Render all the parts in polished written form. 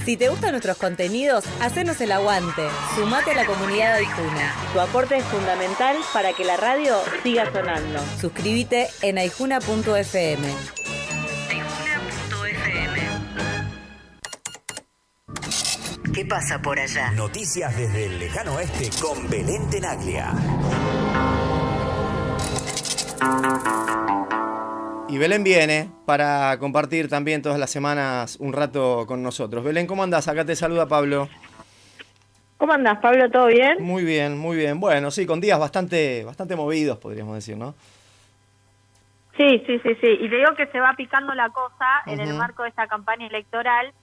Si te gustan nuestros contenidos, hacenos el aguante. Sumate a la comunidad de Aijuna. Tu aporte es fundamental para que la radio siga sonando. Suscríbete en aijuna.fm. ¿Qué pasa por allá? Noticias desde el lejano oeste con Belén Tenaglia. Y Belén viene para compartir también todas las semanas un rato con nosotros. Belén, ¿cómo andás? Acá te saluda Pablo. ¿Cómo andás, Pablo? ¿Todo bien? Muy bien, muy bien. Bueno, sí, con días bastante movidos, podríamos decir, ¿no? Sí. Y te digo que se va picando la cosa en el marco de esta campaña electoral.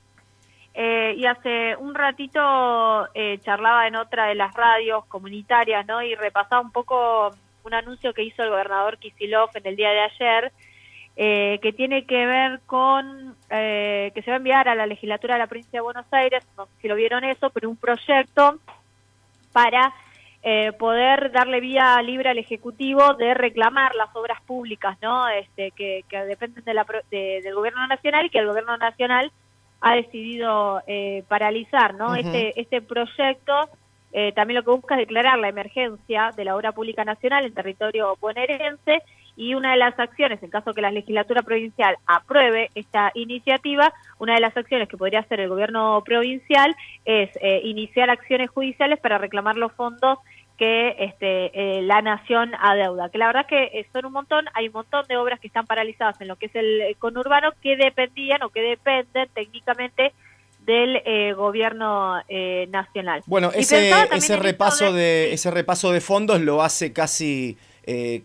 Y hace un ratito charlaba en otra de las radios comunitarias, ¿no? Y repasaba un poco un anuncio que hizo el gobernador Kicillof en el día de ayer, que tiene que ver con que se va a enviar a la legislatura de la provincia de Buenos Aires, no sé si lo vieron eso, pero un proyecto para poder darle vía libre al Ejecutivo de reclamar las obras públicas, ¿no? Que dependen del Gobierno Nacional y que el Gobierno Nacional ha decidido paralizar, ¿no? Este proyecto también lo que busca es declarar la emergencia de la obra pública nacional en territorio bonaerense, y una de las acciones, en caso que la legislatura provincial apruebe esta iniciativa, una de las acciones que podría hacer el gobierno provincial es iniciar acciones judiciales para reclamar los fondos que la nación adeuda, que la verdad que son un montón. Hay un montón de obras que están paralizadas en lo que es el conurbano, que dependían o que dependen técnicamente del gobierno nacional. Bueno, ese repaso de fondos lo hace casi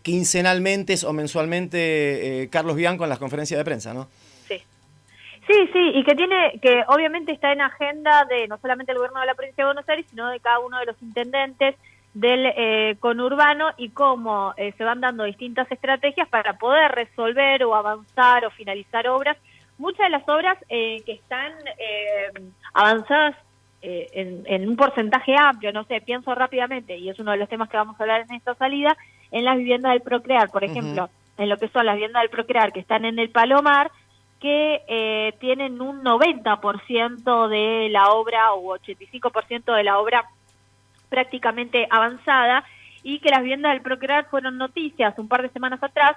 quincenalmente o mensualmente Carlos Bianco en las conferencias de prensa, ¿no? Sí, y que obviamente está en agenda de no solamente el gobierno de la provincia de Buenos Aires, sino de cada uno de los intendentes del conurbano, y cómo se van dando distintas estrategias para poder resolver o avanzar o finalizar obras. Muchas de las obras que están avanzadas en un porcentaje amplio, no sé, pienso rápidamente, y es uno de los temas que vamos a hablar en esta salida, en las viviendas del Procrear, por ejemplo, en lo que son las viviendas del Procrear que están en el Palomar, que tienen un 90% de la obra o 85% de la obra prácticamente avanzada, y que las viviendas del Procrear fueron noticias un par de semanas atrás,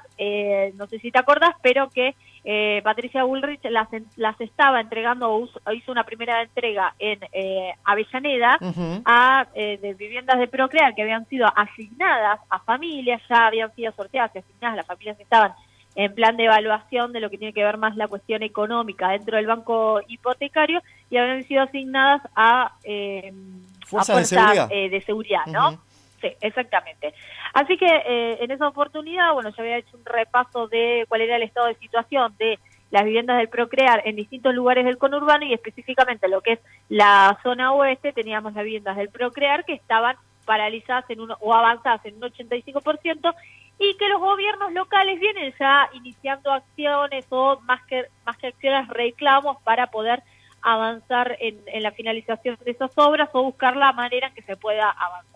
no sé si te acordás, pero que Patricia Bullrich las estaba entregando, o hizo una primera entrega en Avellaneda de viviendas de Procrear que habían sido asignadas a familias, ya habían sido sorteadas y asignadas a las familias que estaban en plan de evaluación de lo que tiene que ver más la cuestión económica dentro del banco hipotecario, y habían sido asignadas a fuerzas de seguridad, ¿no? Sí, exactamente. Así que en esa oportunidad, bueno, yo había hecho un repaso de cuál era el estado de situación de las viviendas del Procrear en distintos lugares del conurbano, y específicamente lo que es la zona oeste, teníamos las viviendas del Procrear que estaban paralizadas o avanzadas en un 85%, y que los gobiernos locales vienen ya iniciando acciones, o más que acciones, reclamos para poder avanzar en la finalización de esas obras o buscar la manera en que se pueda avanzar.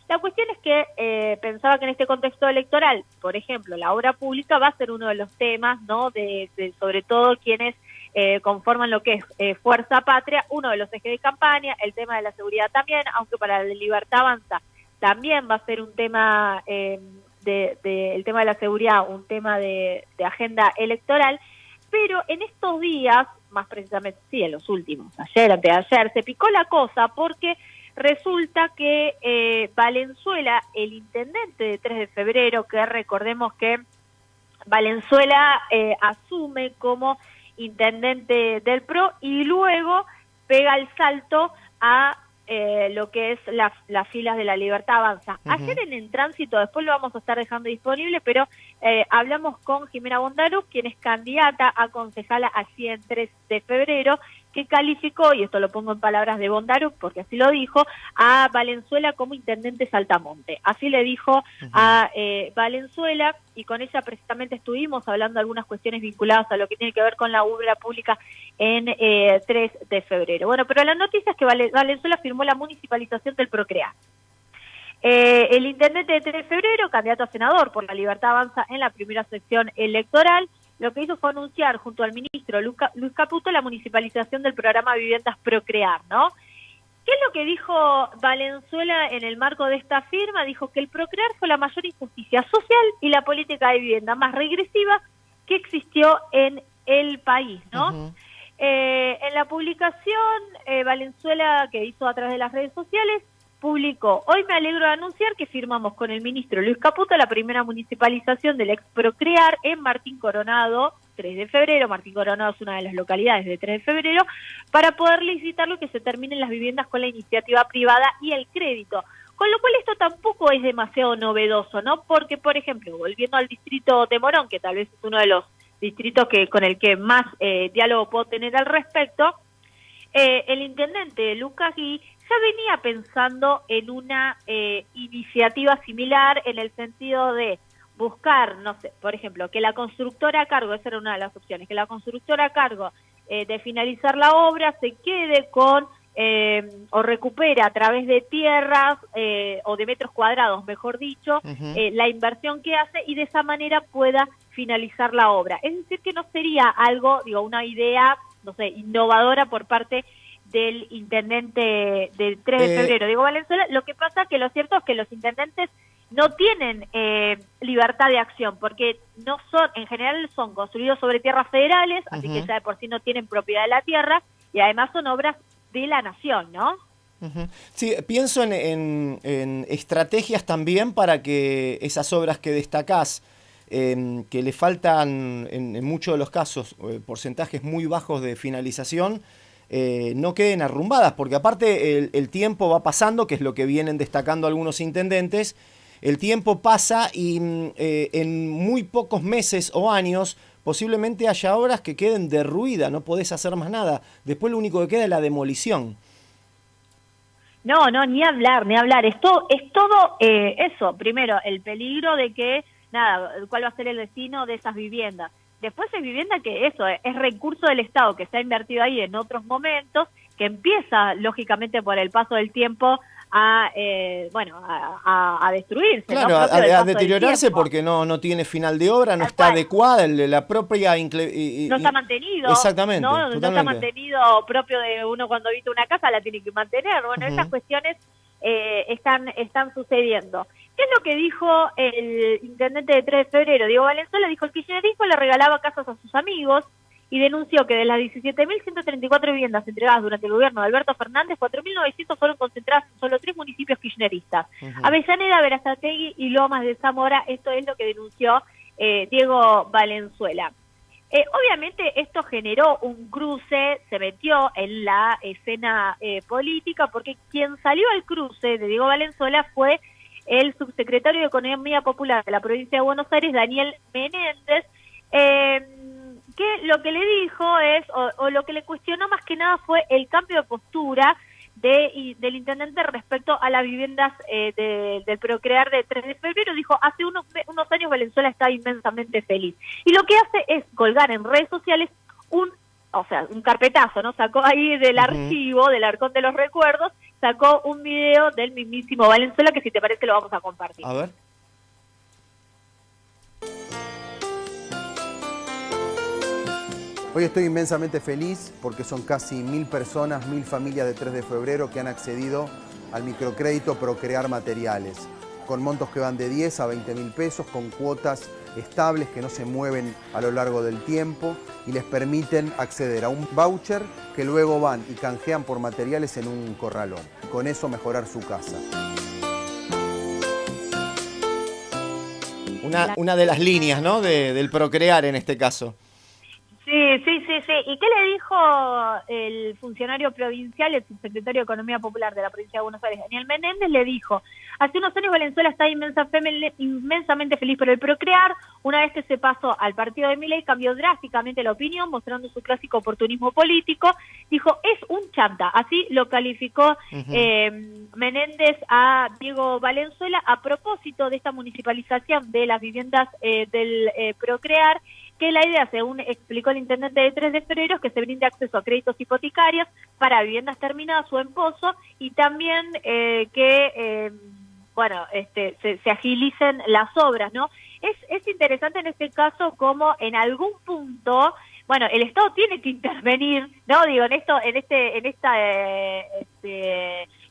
La cuestión es que pensaba que en este contexto electoral, por ejemplo, la obra pública va a ser uno de los temas, ¿no? De sobre todo quienes conforman lo que es Fuerza Patria, uno de los ejes de campaña, el tema de la seguridad también, aunque para la Libertad Avanza también va a ser un tema, el tema de la seguridad, un tema de agenda electoral. Pero en estos días, más precisamente, sí, en los últimos, ayer, anteayer, se picó la cosa porque resulta que Valenzuela, el intendente de 3 de febrero, que recordemos que Valenzuela asume como intendente del PRO y luego pega el salto a lo que es las filas de la Libertad Avanza. Ayer en el tránsito, después lo vamos a estar dejando disponible, pero hablamos con Jimena Bondarup, quien es candidata a concejala allí en 3 de febrero, que calificó, y esto lo pongo en palabras de Bondarup porque así lo dijo, a Valenzuela como intendente Saltamonte. Así le dijo a Valenzuela, y con ella precisamente estuvimos hablando de algunas cuestiones vinculadas a lo que tiene que ver con la obra pública en 3 de febrero. Bueno, pero la noticia es que Valenzuela firmó la municipalización del Procrear. El intendente de 3 de febrero, candidato a senador por la Libertad Avanza en la primera sección electoral, lo que hizo fue anunciar junto al ministro Luis Caputo la municipalización del programa Viviendas Procrear, ¿no? ¿Qué es lo que dijo Valenzuela en el marco de esta firma? Dijo que el Procrear fue la mayor injusticia social y la política de vivienda más regresiva que existió en el país, ¿no? En la publicación, Valenzuela, que hizo a través de las redes sociales, publicó: hoy me alegro de anunciar que firmamos con el ministro Luis Caputo la primera municipalización del ex Procrear en Martín Coronado, 3 de febrero. Martín Coronado es una de las localidades de 3 de febrero, para poder licitarlo y que se terminen las viviendas con la iniciativa privada y el crédito. Con lo cual esto tampoco es demasiado novedoso, ¿no? Porque, por ejemplo, volviendo al distrito de Morón, que tal vez es uno de los distritos con el que más diálogo puedo tener al respecto, el intendente Lucas Gui ya venía pensando en una iniciativa similar, en el sentido de buscar, no sé, por ejemplo, que la constructora a cargo, esa era una de las opciones, que la constructora a cargo de finalizar la obra se quede con o recupera a través de tierras o de metros cuadrados, mejor dicho, la inversión que hace, y de esa manera pueda finalizar la obra. Es decir, que no sería algo, una idea, no sé, innovadora por parte del intendente del 3 de febrero, Diego Valenzuela. Lo que pasa que lo cierto es que los intendentes no tienen libertad de acción, porque no son, en general son construidos sobre tierras federales, así que ya de por sí no tienen propiedad de la tierra, y además son obras de la nación, ¿no? Sí, pienso en estrategias también para que esas obras que destacás, que le faltan en muchos de los casos porcentajes muy bajos de finalización, no queden arrumbadas, porque aparte el tiempo va pasando, que es lo que vienen destacando algunos intendentes. El tiempo pasa y en muy pocos meses o años posiblemente haya obras que queden derruidas, no podés hacer más nada. Después lo único que queda es la demolición. No, ni hablar, ni hablar. Esto es todo eso. Primero, el peligro de que, cuál va a ser el destino de esas viviendas. Después es vivienda que es recurso del Estado que se ha invertido ahí en otros momentos, que empieza, lógicamente, por el paso del tiempo a destruirse. Claro, ¿no? a deteriorarse porque no tiene final de obra, no está adecuada, la propia... no está mantenido. Exactamente. No está mantenido, propio de uno cuando habita una casa, la tiene que mantener. Bueno, esas cuestiones están sucediendo. ¿Qué es lo que dijo el intendente de 3 de febrero? Diego Valenzuela dijo: el kirchnerismo le regalaba casas a sus amigos, y denunció que de las 17.134 viviendas entregadas durante el gobierno de Alberto Fernández, 4.900 fueron concentradas en solo 3 municipios kirchneristas: Avellaneda, Berazategui y Lomas de Zamora. Esto es lo que denunció Diego Valenzuela. Obviamente esto generó un cruce, se metió en la escena política, porque quien salió al cruce de Diego Valenzuela fue el subsecretario de Economía Popular de la provincia de Buenos Aires, Daniel Menéndez, que lo que le dijo es, o lo que le cuestionó más que nada, fue el cambio de postura del intendente respecto a las viviendas del Procrear de 3 de febrero. Dijo: hace unos años Valenzuela estaba inmensamente feliz. Y lo que hace es colgar en redes sociales un carpetazo, ¿no? Sacó ahí del archivo, del arcón de los recuerdos, sacó un video del mismísimo Valenzuela, que si te parece lo vamos a compartir. A ver. Hoy estoy inmensamente feliz porque son casi 1.000 personas, 1.000 familias de 3 de febrero que han accedido al microcrédito Procrear Materiales, con montos que van de 10 a 20.000 pesos, con cuotas estables que no se mueven a lo largo del tiempo y les permiten acceder a un voucher que luego van y canjean por materiales en un corralón. Con eso mejorar su casa. Una de las líneas, ¿no? del Procrear en este caso. Sí. ¿Y qué le dijo el funcionario provincial, el subsecretario de Economía Popular de la provincia de Buenos Aires, Daniel Menéndez? Le dijo: hace unos años Valenzuela está inmensamente feliz por el Procrear. Una vez que se pasó al partido de Milei, cambió drásticamente la opinión, mostrando su clásico oportunismo político. Dijo: es un chanta. Así lo calificó Menéndez a Diego Valenzuela a propósito de esta municipalización de las viviendas del Procrear, que la idea, según explicó el intendente de 3 de febrero, es que se brinde acceso a créditos hipotecarios para viviendas terminadas o en pozo, y también que bueno, se agilicen las obras, ¿no? Es interesante en este caso como en algún punto, bueno, el Estado tiene que intervenir, ¿no? Digo, en este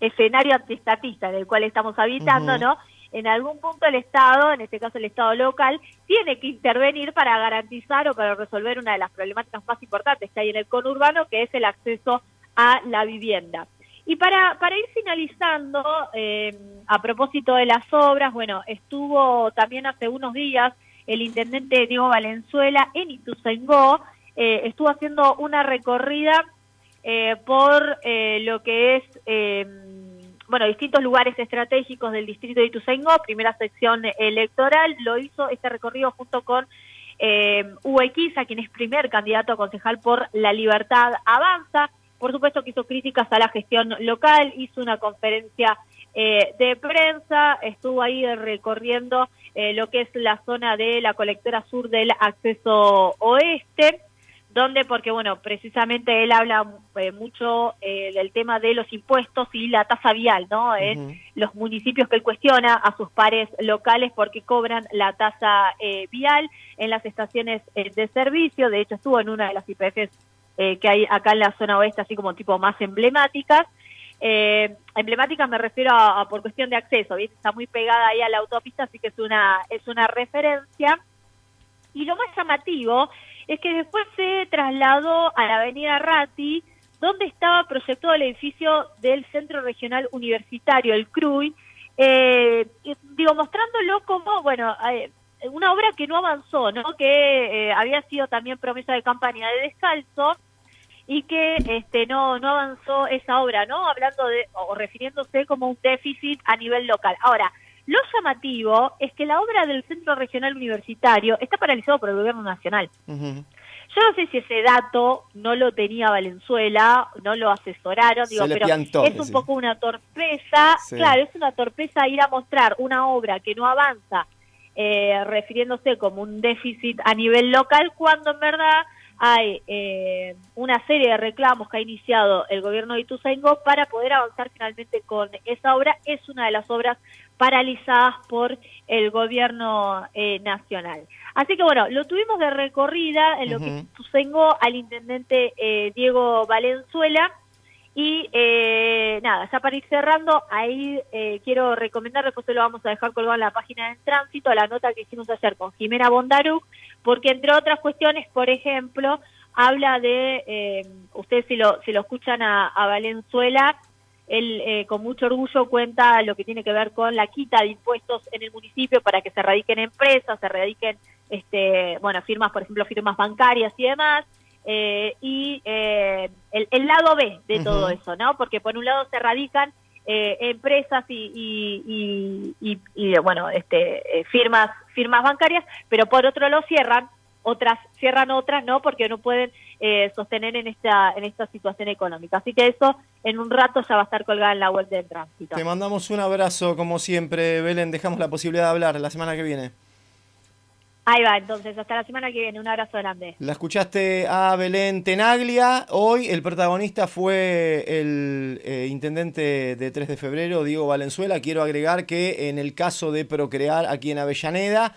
escenario antiestatista en el cual estamos habitando, ¿no? En algún punto el Estado, en este caso el Estado local, tiene que intervenir para garantizar o para resolver una de las problemáticas más importantes que hay en el conurbano, que es el acceso a la vivienda. Y para ir finalizando, a propósito de las obras, bueno, estuvo también hace unos días el intendente Diego Valenzuela en Ituzaingó, estuvo haciendo una recorrida por lo que es, bueno, distintos lugares estratégicos del distrito de Ituzaingó, primera sección electoral, lo hizo este recorrido junto con Hugo Equiza, quien es primer candidato a concejal por La Libertad Avanza. Por supuesto que hizo críticas a la gestión local, hizo una conferencia de prensa, estuvo ahí recorriendo lo que es la zona de la colectora sur del acceso oeste, donde, porque bueno, precisamente él habla mucho del tema de los impuestos y la tasa vial, ¿no? En los municipios que él cuestiona a sus pares locales porque cobran la tasa vial en las estaciones de servicio. De hecho, estuvo en una de las YPFs que hay acá en la zona oeste, así como tipo más emblemáticas. Emblemáticas me refiero a por cuestión de acceso, ¿viste? Está muy pegada ahí a la autopista, así que es una referencia. Y lo más llamativo es que después se trasladó a la avenida Ratti, donde estaba proyectado el edificio del Centro Regional Universitario, el CRUI, digo, mostrándolo como, bueno, una obra que no avanzó, ¿no? Que había sido también promesa de campaña de Descalzo, y que no avanzó esa obra, ¿no? Hablando de, o refiriéndose como un déficit a nivel local. Ahora, lo llamativo es que la obra del Centro Regional Universitario está paralizado por el Gobierno Nacional. Yo no sé si ese dato no lo tenía Valenzuela, no lo asesoraron, digo, pero piantó, es un poco una torpeza, claro, es una torpeza ir a mostrar una obra que no avanza, refiriéndose como un déficit a nivel local, cuando en verdad hay una serie de reclamos que ha iniciado el gobierno de Ituzaingó para poder avanzar finalmente con esa obra. Es una de las obras paralizadas por el gobierno nacional. Así que bueno, lo tuvimos de recorrida en lo que Ituzaingó al intendente Diego Valenzuela. Y nada, ya para ir cerrando, ahí quiero recomendar, después se lo vamos a dejar colgado en la página de Tránsito, la nota que hicimos ayer con Jimena Bondaruc, porque entre otras cuestiones, por ejemplo, habla de, ustedes si lo escuchan a Valenzuela, él con mucho orgullo cuenta lo que tiene que ver con la quita de impuestos en el municipio para que se radiquen empresas, se radiquen, bueno, firmas, por ejemplo, firmas bancarias y demás. Y el lado B de todo eso, ¿no? Porque por un lado se radican empresas y bueno, firmas bancarias, pero por otro lado cierran otras, ¿no? Porque no pueden sostener en esta situación económica. Así que eso en un rato ya va a estar colgada en la web del Tránsito. Te mandamos un abrazo, como siempre, Belén. Dejamos la posibilidad de hablar la semana que viene. Ahí va, entonces, hasta la semana que viene. Un abrazo grande. La escuchaste a Belén Tenaglia. Hoy el protagonista fue el intendente de 3 de febrero, Diego Valenzuela. Quiero agregar que en el caso de Procrear aquí en Avellaneda,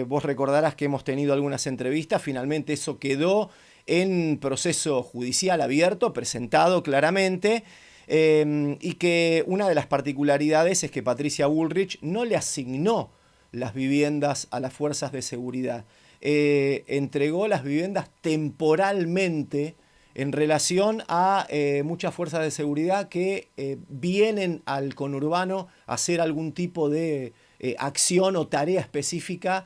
vos recordarás que hemos tenido algunas entrevistas. Finalmente eso quedó en proceso judicial abierto, presentado claramente. Y que una de las particularidades es que Patricia Bullrich no le asignó las viviendas a las fuerzas de seguridad. Entregó las viviendas temporalmente en relación a muchas fuerzas de seguridad que vienen al conurbano a hacer algún tipo de acción o tarea específica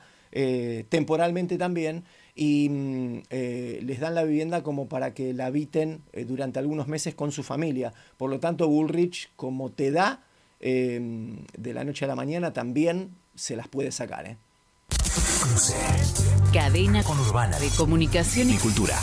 temporalmente también, y les dan la vivienda como para que la habiten durante algunos meses con su familia. Por lo tanto, Bullrich, como te da de la noche a la mañana, también se las puede sacar. Cruce. Cadena Conurbana de comunicación y cultura.